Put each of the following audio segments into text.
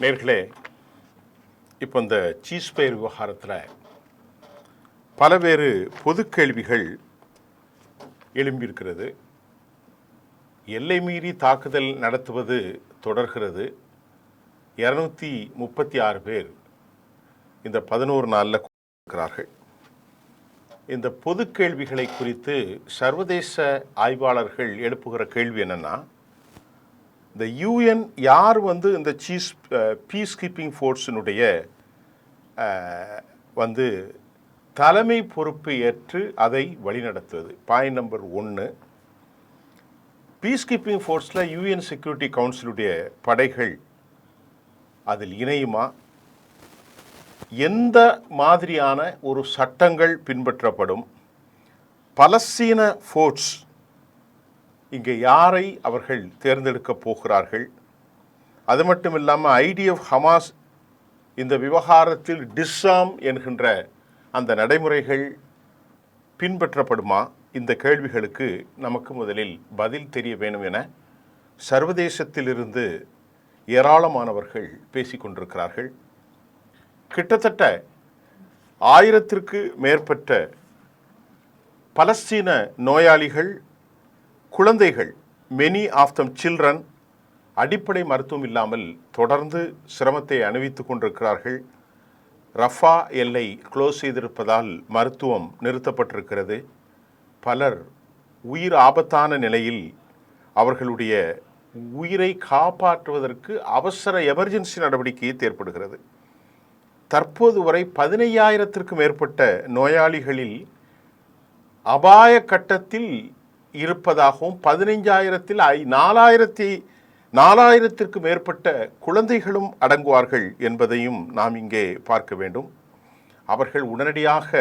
நேர்களே, இப்போ இந்த சீஸ் பயிர் விவகாரத்தில் பலவேறு பொது கேள்விகள் எழும்பியிருக்கிறது. எல்லை மீறி தாக்குதல் நடத்துவது தொடர்கிறது. 236 பேர் இந்த 11 நாளில் இருக்கிறார்கள். இந்த பொது கேள்விகளை குறித்து சர்வதேச ஆய்வாளர்கள் எழுப்புகிற கேள்வி என்னென்னா, இந்த யூஎன் யார் இந்த பீஸ் கீப்பிங் ஃபோர்ஸினுடைய தலைமை பொறுப்பை ஏற்று அதை வழிநடத்துவது. பாயிண்ட் நம்பர் 1, பீஸ் கீப்பிங் ஃபோர்ஸில் யூஎன் செக்யூரிட்டி கவுன்சிலுடைய படைகள் அதில் இணையுமா, எந்த மாதிரியான ஒரு சட்டங்கள் பின்பற்றப்படும், பலஸ்தீன ஃபோர்ஸ் இங்கே யாரை அவர்கள் தேர்ந்தெடுக்கப் போகிறார்கள், அது மட்டும் இல்லாமல் ஐடிஎஃப் ஹமாஸ் இந்த விவகாரத்தில் டிஸ்ஆர்ம் என்கின்ற அந்த நடைமுறைகள் பின்பற்றப்படுமா? இந்த கேள்விகளுக்கு நமக்கு முதலில் பதில் தெரிய வேணும் என சர்வதேசத்திலிருந்து ஏராளமானவர்கள் பேசிக்கொண்டிருக்கிறார்கள். கிட்டத்தட்ட 1000க்கு மேற்பட்ட பலஸ்தீன நோயாளிகள், குழந்தைகள், மெனி ஆஃப் தம் சில்ட்ரன் அடிப்படை மருத்துவம் இல்லாமல் தொடர்ந்து சிரமத்தை அனுபவித்துக் கொண்டிருக்கிறார்கள். ரஃபா எல்லை க்ளோஸ் செய்திருப்பதால் மருத்துவம் நிறுத்தப்பட்டிருக்கிறது. பலர் உயிர் ஆபத்தான நிலையில் அவர்களுடைய உயிரை காப்பாற்றுவதற்கு அவசர எமர்ஜென்சி நடவடிக்கை ஏற்படுகிறது. தற்போது வரை 15,000க்கு மேற்பட்ட நோயாளிகளில் அபாய கட்டத்தில் இருப்பதாகவும் 15,000ல் 4,000க்கு மேற்பட்ட குழந்தைகளும் அடங்குவார்கள் என்பதையும் நாம் இங்கே பார்க்க வேண்டும். அவர்கள் உடனடியாக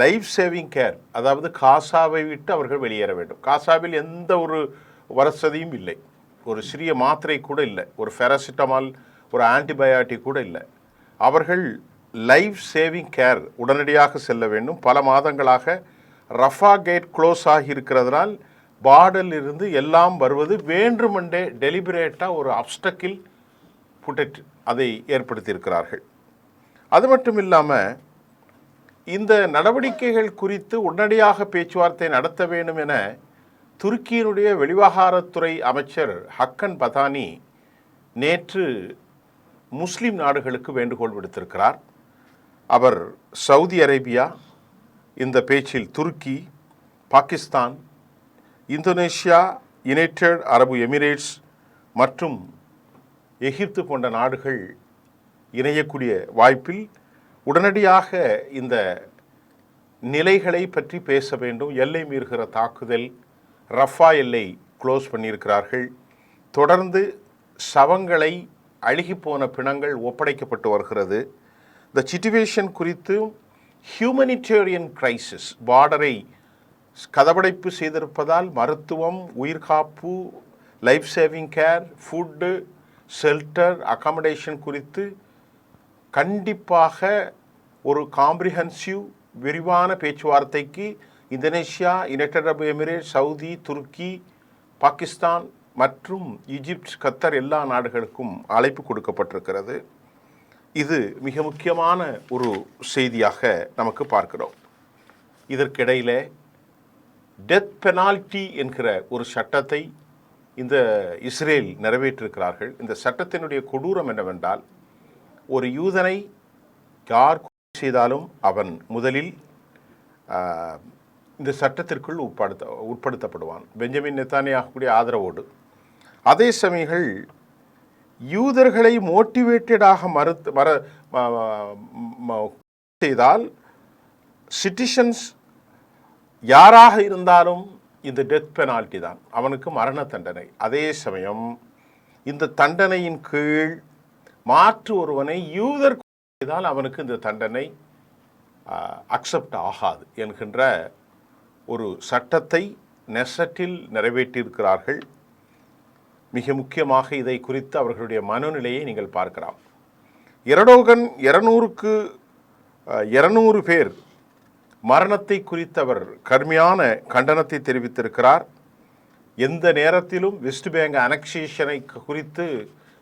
லைஃப் சேவிங் கேர், அதாவது காசாவை விட்டு அவர்கள் வெளியேற வேண்டும். காசாவில் எந்த ஒரு வசதியும் இல்லை, ஒரு சிறிய மாத்திரை கூட இல்லை, ஒரு பேராசிட்டமால், ஒரு ஆன்டிபயாட்டிக் கூட இல்லை. அவர்கள் லைஃப் சேவிங் கேர் உடனடியாக செல்ல வேண்டும். பல மாதங்களாக ரஃபா கேட் க்ளோஸ் ஆகி இருக்கிறதுனால் பார்டரில் இருந்து எல்லாம் வருவது வேண்டுமென்றே டெலிபரேட்டாக ஒரு அப்டக்கில் புட்டட் அதை ஏற்படுத்தியிருக்கிறார்கள். அது மட்டும் இல்லாமல் இந்த நடவடிக்கைகள் குறித்து உடனடியாக பேச்சுவார்த்தை நடத்த வேண்டும் என துருக்கியினுடைய வெளிவகாரத்துறை அமைச்சர் ஹக்கன் பதானி நேற்று முஸ்லிம் நாடுகளுக்கு வேண்டுகோள் விடுத்திருக்கிறார். அவர் சவுதி அரேபியா, இந்த பேச்சில் துருக்கி, பாகிஸ்தான், இந்தோனேஷியா, யுனைடெட் அரபு எமிரேட்ஸ் மற்றும் எகிப்து போன்ற நாடுகள் இணையக்கூடிய வாய்ப்பில் உடனடியாக இந்த நிலைகளை பற்றி பேச வேண்டும். எல்லை மீறுகிற தாக்குதல், ரஃபா எல்லை க்ளோஸ் பண்ணியிருக்கிறார்கள். தொடர்ந்து சவங்களை, அழுகிப்போன பிணங்கள் ஒப்படைக்கப்பட்டு வருகிறது. இந்த சிச்சுவேஷன் குறித்து ஹியூமனிடேரியன் கிரைசிஸ், பார்டரை கதவடைப்பு செய்திருப்பதால் மருத்துவம், உயிர்காப்பு, life saving care, food, shelter, accommodation குறித்து கண்டிப்பாக ஒரு காம்ப்ரிஹென்சிவ் விரிவான பேச்சுவார்த்தைக்கு இந்தோனேஷியா, யுனைடெட் அரபு எமிரேட்ஸ், சவுதி, துருக்கி, பாகிஸ்தான் மற்றும் ஈஜிப்ட், கத்தர் எல்லா நாடுகளுக்கும் அழைப்பு கொடுக்கப்பட்டிருக்கிறது. இது மிக முக்கியமான ஒரு செய்தியாக நமக்கு பார்க்கிறோம். இதற்கிடையில் டெத் பெனால்டி என்கிற ஒரு சட்டத்தை இந்த இஸ்ரேல் நிறைவேற்றிருக்கிறார்கள். இந்த சட்டத்தினுடைய கொடூரம் என்னவென்றால், ஒரு யூதனை யார் செய்தாலும் அவன் முதலில் இந்த சட்டத்திற்குள் உட்படுத்தப்படுவான், பெஞ்சமின் நெத்தானியாகுடைய ஆதரவோடு. அதே சமயங்கள் யூதர்களை மோட்டிவேட்டடாக செய்தால் சிட்டிசன்ஸ் யாராக இருந்தாலும் இந்த டெத் பெனால்ட்டி தான், அவனுக்கு மரண தண்டனை. அதே சமயம் இந்த தண்டனையின் கீழ் மாற்று ஒருவனை யூதர் செய்தால் அவனுக்கு இந்த தண்டனை அக்செப்ட் ஆகாது என்கின்ற ஒரு சட்டத்தை நெசட்டில் நிறைவேற்றியிருக்கிறார்கள். மிக முக்கியமாக இதை குறித்து அவர்களுடைய மனநிலையை நீங்கள் பார்க்கலாம். எர்டோகன் 200 பேர் மரணத்தை குறித்து அவர் கடுமையான கண்டனத்தை தெரிவித்திருக்கிறார். எந்த நேரத்திலும் வெஸ்ட் பேங்க் அனெக்சேஷனை குறித்து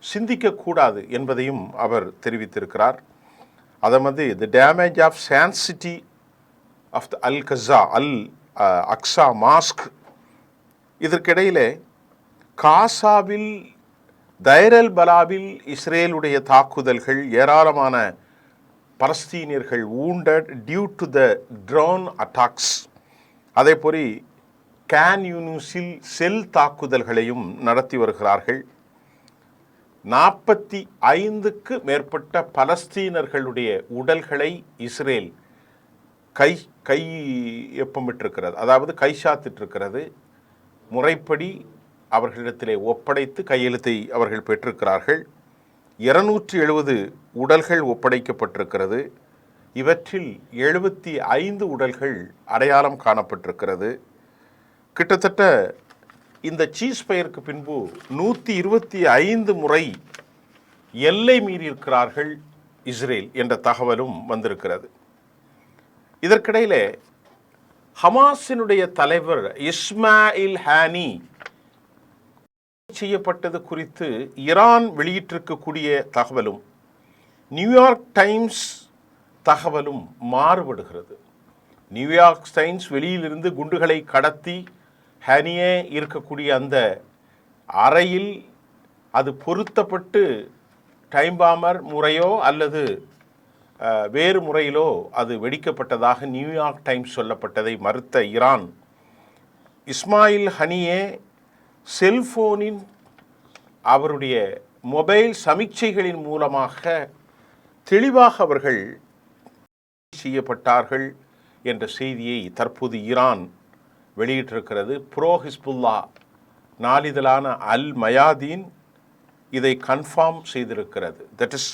சிந்திக்கக்கூடாது என்பதையும் அவர் தெரிவித்திருக்கிறார். அதாவது the damage of sanctity of the Al Aqsa mosque. இதற்கிடையிலே காசாவில் தைரல் பலாவில் இஸ்ரேலுடைய தாக்குதல்கள், ஏராளமான பலஸ்தீனியர்கள் wounded due to the drone attacks. அதேபோல் கேன் யூனிஸில் செல் தாக்குதல்களையும் நடத்தி வருகிறார்கள். 45க்கு மேற்பட்ட பலஸ்தீனர்களுடைய உடல்களை இஸ்ரேல் கையொப்பமிட்டிருக்கிறது, அதாவது கைச்சாத்திட்டிருக்கிறது. முறைப்படி அவர்களிடத்திலே ஒப்படைத்து கையெழுத்தை அவர்கள் பெற்றிருக்கிறார்கள். 270 உடல்கள் ஒப்படைக்கப்பட்டிருக்கிறது. இவற்றில் 75 உடல்கள் அடையாளம் காணப்பட்டிருக்கிறது. கிட்டத்தட்ட இந்த சீஸ் ஃபயருக்கு பின்பு 125 முறை எல்லை மீறியிருக்கிறார்கள் இஸ்ரேல் என்ற தகவலும் வந்திருக்கிறது. இதற்கிடையிலே ஹமாஸினுடைய தலைவர் இஸ்மாயில் ஹானி செய்யப்பட்டது குறித்து ஈரான் வெளியிட்டிருக்கக்கூடிய தகவலும் நியூயார்க் டைம்ஸ் தகவலும் மாறுபடுகிறது. நியூயார்க் டைம்ஸ் வெளியிலிருந்து குண்டுகளை கடத்தி ஹனியே இருக்கக்கூடிய அந்த அறையில் அது பொருத்தப்பட்டு டைம் பாமர் முறையோ அல்லது வேறு முறையிலோ அது வெடிக்கப்பட்டதாக நியூயார்க் டைம்ஸ் சொல்லப்பட்டதை மறுத்த ஈரான், இஸ்மாயில் ஹனியே செல்போனின் அவருடைய மொபைல் சமிக்சைகளின் மூலமாக தெளிவாக அவர்கள் செய்யப்பட்டார்கள் என்ற செய்தியை தற்போது ஈரான் வெளியிட்டிருக்கிறது. ப்ரோ ஹிஸ்புல்லா நாளிதழான அல் மயாதீன் இதை கன்ஃபார்ம் செய்திருக்கிறது. தட் இஸ்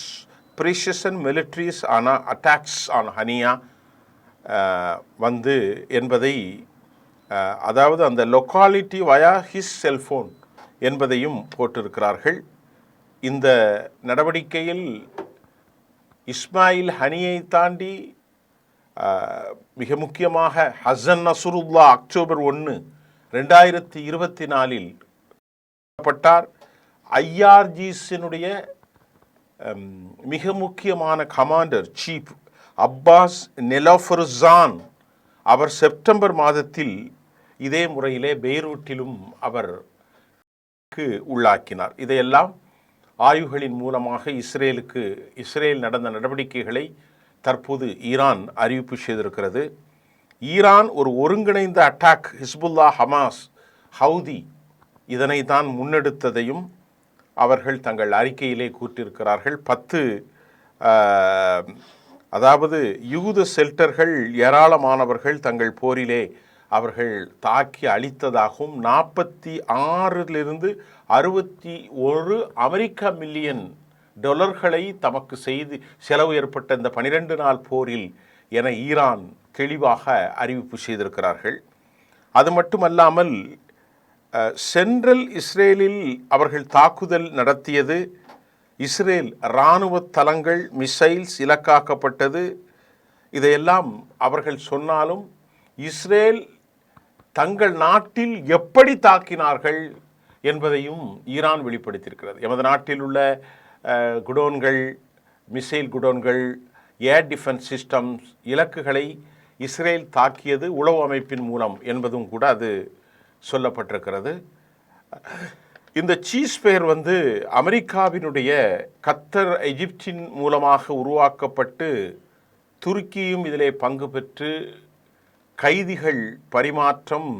ப்ரிசிஷன் மிலிட்ரிஸ் ஆன அட்டாக்ஸ் ஆன் ஹனியா என்பதை, அதாவது அந்த லொக்காலிட்டி வயா ஹிஸ் செல்ஃபோன் என்பதையும் போட்டிருக்கிறார்கள். இந்த நடவடிக்கையில் இஸ்மாயில் ஹனியை தாண்டி மிக முக்கியமாக ஹசன் நசுருல்லா அக்டோபர் 1, 2024 பட்டார். ஐஆர்ஜிஸினுடைய மிக முக்கியமான கமாண்டர் சீஃப் அப்பாஸ் நெலோஃபருசான் அவர் செப்டம்பர் மாதத்தில் இதே முறையிலே பெய்ரூட்டிலும் அவர் உள்ளாக்கினார். இதையெல்லாம் ஆய்வுகளின் மூலமாக இஸ்ரேல் நடந்த நடவடிக்கைகளை தற்போது ஈரான் அறிவிப்பு செய்திருக்கிறது. ஈரான் ஒரு ஒருங்கிணைந்த அட்டாக் ஹிஸ்புல்லா, ஹமாஸ், ஹவுதி இதனை தான் முன்னெடுத்ததையும் அவர்கள் தங்கள் அறிக்கையிலே கூட்டியிருக்கிறார்கள். 10 அதாவது யூத ஷெல்டர்கள் ஏராளமானவர்கள் தங்கள் போரிலே அவர்கள் தாக்கி அழித்ததாகவும் 46லிருந்து 61 அமெரிக்க மில்லியன் டாலர்களை தமக்கு செய்து செலவு ஏற்பட்ட இந்த 12 நாள் போரில் என ஈரான் தெளிவாக அறிவிப்பு செய்திருக்கிறார்கள். அது மட்டுமல்லாமல் சென்ட்ரல் இஸ்ரேலில் அவர்கள் தாக்குதல் நடத்தியது, இஸ்ரேல் இராணுவ தளங்கள் மிசைல்ஸ் இலக்காக்கப்பட்டது. இதையெல்லாம் அவர்கள் சொன்னாலும் இஸ்ரேல் தங்கள் நாட்டில் எப்படி தாக்கினார்கள் என்பதையும் ஈரான் வெளிப்படுத்தியிருக்கிறது. எமது நாட்டில் உள்ள குடோன்கள், மிசைல் குடோன்கள், ஏர் டிஃபென்ஸ் சிஸ்டம்ஸ் இலக்குகளை இஸ்ரேல் தாக்கியது உளவு அமைப்பின் மூலம் என்பதும் கூட அது சொல்லப்பட்டிருக்கிறது. இந்த சீஸ் ஃபயர் அமெரிக்காவினுடைய கத்தர், எகிப்தின் மூலமாக உருவாக்கப்பட்டு துருக்கியும் இதிலே பங்கு பெற்று கைதிகள் பரிமாற்றம்,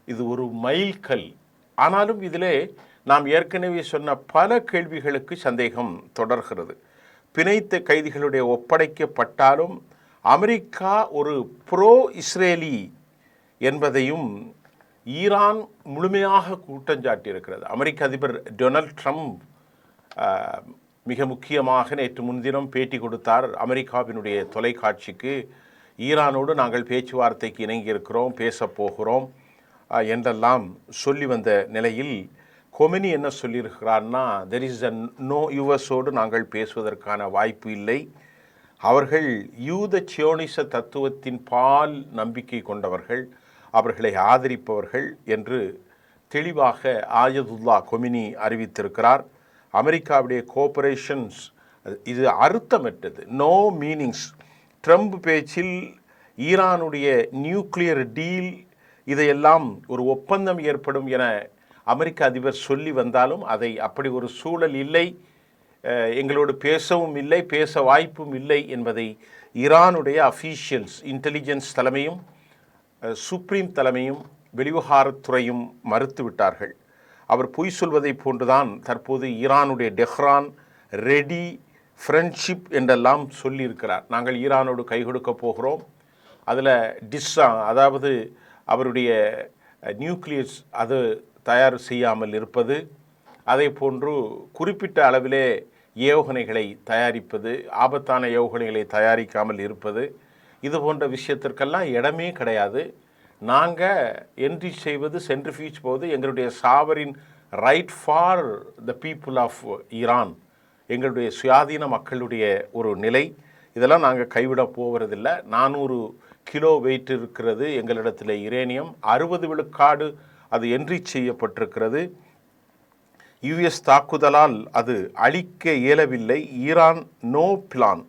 இது ஒரு மைல்கல். ஆனாலும் இதிலே நாம் ஏற்கனவே சொன்ன பல கேள்விகளுக்கு சந்தேகம் தொடர்கிறது. பிணைத்த கைதிகளுடைய ஒப்படைக்கப்பட்டாலும் அமெரிக்கா ஒரு ப்ரோ இஸ்ரேலி என்பதையும் ஈரான் முழுமையாக குற்றஞ்சாட்டியிருக்கிறது. அமெரிக்க அதிபர் டொனால்ட் ட்ரம்ப் மிக முக்கியமாக நேற்று முன்தினம் பேட்டி கொடுத்தார் அமெரிக்காவினுடைய தொலைக்காட்சிக்கு. ஈரானோடு நாங்கள் பேச்சுவார்த்தைக்கு இணங்கியிருக்கிறோம், பேசப்போகிறோம் என்றெல்லாம் சொல்லி வந்த நிலையில் கொமெனி என்ன சொல்லியிருக்கிறார்னா, தெர் இஸ் அ நோ, யுஎஸோடு நாங்கள் பேசுவதற்கான வாய்ப்பு இல்லை, அவர்கள் யூத சியோனிச தத்துவத்தின் பால் நம்பிக்கை கொண்டவர்கள், அவர்களை ஆதரிப்பவர்கள் என்று தெளிவாக ஆயதுல்லா கொமினி அறிவித்திருக்கிறார். அமெரிக்காவுடைய கோஆபரேஷன்ஸ் இது அர்த்தமற்றது, நோ மீனிங்ஸ். ட்ரம்ப் பேச்சில் ஈரானுடைய நியூக்ளியர் டீல் இதையெல்லாம் ஒரு ஒப்பந்தம் ஏற்படும் என அமெரிக்க அதிபர் சொல்லி வந்தாலும் அதை அப்படி ஒரு சூழல் இல்லை, எங்களோடு பேசவும் இல்லை, பேச வாய்ப்பும் இல்லை என்பதை ஈரானுடைய அஃபீஷியல்ஸ், இன்டெலிஜென்ஸ் தலைமையும் சுப்ரீம் தலைமையும் வெளிவிவகாரத்துறையும் மறுத்துவிட்டார்கள். அவர் பொய் சொல்வதை போன்றுதான் தற்போது ஈரானுடைய டெஹ்ரான் ரெடி ஃப்ரெண்ட்ஷிப் என்றெல்லாம் சொல்லியிருக்கிறார். நாங்கள் ஈரானோடு கை கொடுக்க போகிறோம், அதில் அதாவது அவருடைய நியூக்ளியஸ் அது தயார் செய்யாமல் இருப்பது, அதே போன்று குறிப்பிட்ட அளவிலே ஏவுகணைகளை தயாரிப்பது, ஆபத்தான ஏவுகணைகளை தயாரிக்காமல் இருப்பது, இது போன்ற விஷயத்திற்கெல்லாம் இடமே கிடையாது. நாங்கள் என்ட்ரி செய்வது, சென்ட்ரிஃபியூஜ் போவது எங்களுடைய sovereign right for the people of Iran, எங்களுடைய சுயாதீன மக்களுடைய ஒரு நிலை. இதெல்லாம் நாங்கள் கைவிட போவதில்லை. 400 கிலோ வெயிட் இருக்கிறது எங்களிடத்தில் யுரேனியம், 60 விழுக்காடு அது என்ட்ரி செய்யப்பட்டிருக்கிறது. யுஎஸ் தாக்குதலால் அது அழிக்க இயலவில்லை, ஈரான் நோ பிளான்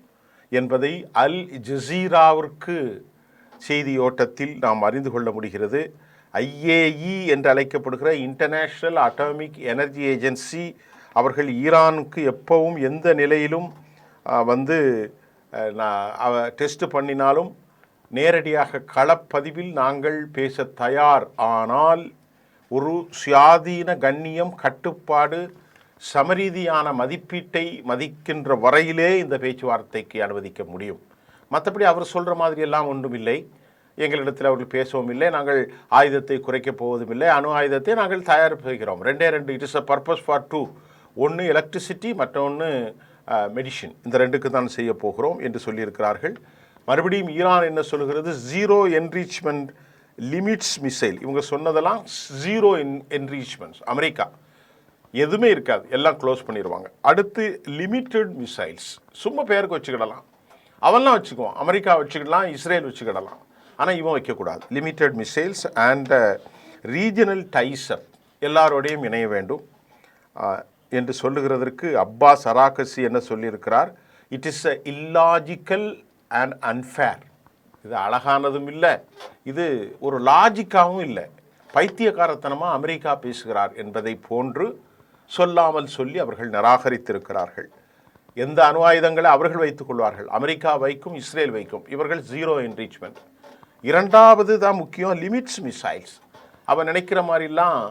என்பதை அல் ஜசீராவிற்கு செய்தியோட்டத்தில் நாம் அறிந்து கொள்ள முடிகிறது. ஐஏஇ என்று அழைக்கப்படுகிற இன்டர்நேஷ்னல் அட்டாமிக் எனர்ஜி ஏஜென்சி அவர்கள் ஈரானுக்கு எப்பவும் எந்த நிலையிலும் டெஸ்ட் பண்ணினாலும் நேரடியாக களப்பதிவில் நாங்கள் பேச தயார், ஆனால் ஒரு சுயாதீன கண்ணியம், கட்டுப்பாடு, சமரீதியான மதிப்பீட்டை மதிக்கின்ற வரையிலே இந்த பேச்சுவார்த்தைக்கு அனுமதிக்க முடியும். மற்றபடி அவர் சொல்கிற மாதிரி எல்லாம் ஒன்றும் இல்லை, எங்களிடத்தில் அவர்கள் பேசவும் இல்லை, நாங்கள் ஆயுதத்தை குறைக்கப் போவதும் இல்லை, அணு ஆயுதத்தை நாங்கள் தயார் செய்கிறோம். 2 it is a purpose for 2, ஒன்று எலக்ட்ரிசிட்டி, மற்றொன்று மெடிசின், இந்த 2க்கு தான் செய்ய போகிறோம் என்று சொல்லியிருக்கிறார்கள். மறுபடியும் ஈரான் என்ன சொல்கிறது, ஜீரோ என்ரிச்மெண்ட் லிமிட்ஸ் மிசைல், இவங்க சொன்னதெல்லாம் ஜீரோ என்ரிச்மெண்ட்ஸ், அமெரிக்கா எதுவுமே இருக்காது, எல்லாம் க்ளோஸ் பண்ணிடுவாங்க. அடுத்து லிமிட்டட் மிசைல்ஸ், சும்மா பேருக்கு வச்சுக்கிடலாம், அவெல்லாம் வச்சுக்குவோம், அமெரிக்கா வச்சுக்கிடலாம், இஸ்ரேல் வச்சுக்கிடலாம், ஆனால் இவன் வைக்கக்கூடாது. லிமிட்டட் மிசைல்ஸ் அண்ட் ரீஜனல் டைஸ்அப், எல்லாரோடையும் இணைய வேண்டும் என்று சொல்லுகிறதற்கு அப்பாஸ் அராகசி என்ன சொல்லியிருக்கிறார், it is a illogical and unfair. இது அழகானதும் இல்லை, இது ஒரு லாஜிக்காகவும் இல்லை, பைத்தியக்காரத்தனமாக அமெரிக்கா பேசுகிறார் என்பதை போன்று சொல்லாமல் சொல்லி அவர்கள் நிராகரித்திருக்கிறார்கள். எந்த அணு ஆயுதங்களை அவர்கள் வைத்துக் கொள்வார்கள், அமெரிக்கா வைக்கும், இஸ்ரேல் வைக்கும், இவர்கள் ஜீரோ என்ரிச்மெண்ட். 2வது தான் முக்கியம், லிமிட்ஸ் மிசைல்ஸ். அவன் நினைக்கிற மாதிரிலாம்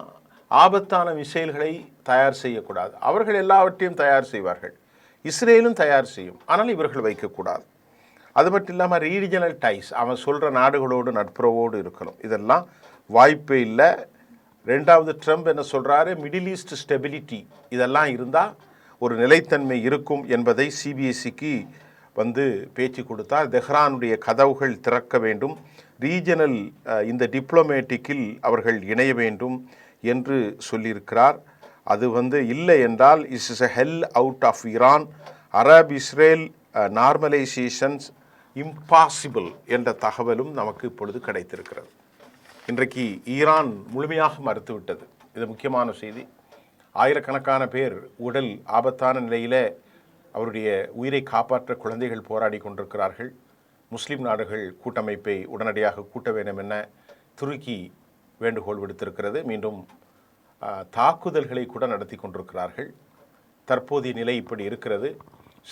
ஆபத்தான மிசைல்களை தயார் செய்யக்கூடாது, அவர்கள் எல்லாவற்றையும் தயார் செய்வார்கள், இஸ்ரேலும் தயார் செய்யும், ஆனால் இவர்கள் வைக்கக்கூடாது. அது மட்டும் இல்லாமல் ரீஜனல் டைஸ், அவன் சொல்கிற நாடுகளோடு நட்புறவோடு இருக்கணும், இதெல்லாம் வாய்ப்பே இல்லை. 2வது ட்ரம்ப் என்ன சொல்கிறாரு, மிடில் ஈஸ்ட் ஸ்டெபிலிட்டி, இதெல்லாம் இருந்தால் ஒரு நிலைத்தன்மை இருக்கும் என்பதை சிபிஎஸ்சிக்கு பேச்சு கொடுத்தார். தெஹ்ரானுடைய கதவுகள் திறக்க வேண்டும், ரீஜனல் இந்த டிப்ளமேட்டிக்கில் அவர்கள் இணைய வேண்டும் என்று சொல்லியிருக்கிறார். அது இல்லை என்றால் is is a hell out of Iran, Arab Israel normalisations impossible என்ற தகவலும் நமக்கு இப்பொழுது கிடைத்திருக்கிறது. இன்றைக்கு ஈரான் முழுமையாக மறுத்துவிட்டது, இது முக்கியமான செய்தி. ஆயிரக்கணக்கான பேர் உடல் ஆபத்தான நிலையில் அவருடைய உயிரை காப்பாற்ற குழந்தைகள் போராடி கொண்டிருக்கிறார்கள். முஸ்லீம் நாடுகள் கூட்டமைப்பை உடனடியாக கூட்ட வேண்டும் என துருக்கி வேண்டுகோள் விடுத்திருக்கிறது. மீண்டும் தாக்குதல்களை கூட நடத்தி கொண்டிருக்கிறார்கள். தற்போதைய நிலை இப்படி இருக்கிறது.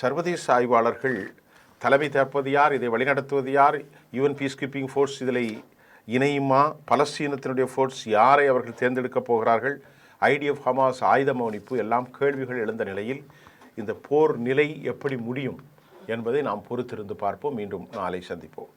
சர்வதேச ஆய்வாளர்கள் தலைமை தேர்ப்பது யார், இதை வழிநடத்துவது யார், யுஎன் பீஸ் கீப்பிங் ஃபோர்ஸ் இதில் இணையுமா, பலஸ்தீனத்தினுடைய ஃபோர்ஸ் யாரை அவர்கள் தேர்ந்தெடுக்கப் போகிறார்கள், ஐடிஎஃப், ஹமாஸ், ஆயுத மௌனிப்பு எல்லாம் கேள்விகள் எழுந்த நிலையில் இந்த போர் நிலை எப்படி முடியும் என்பதை நாம் பொறுத்திருந்து பார்ப்போம். மீண்டும் நாளை சந்திப்போம்.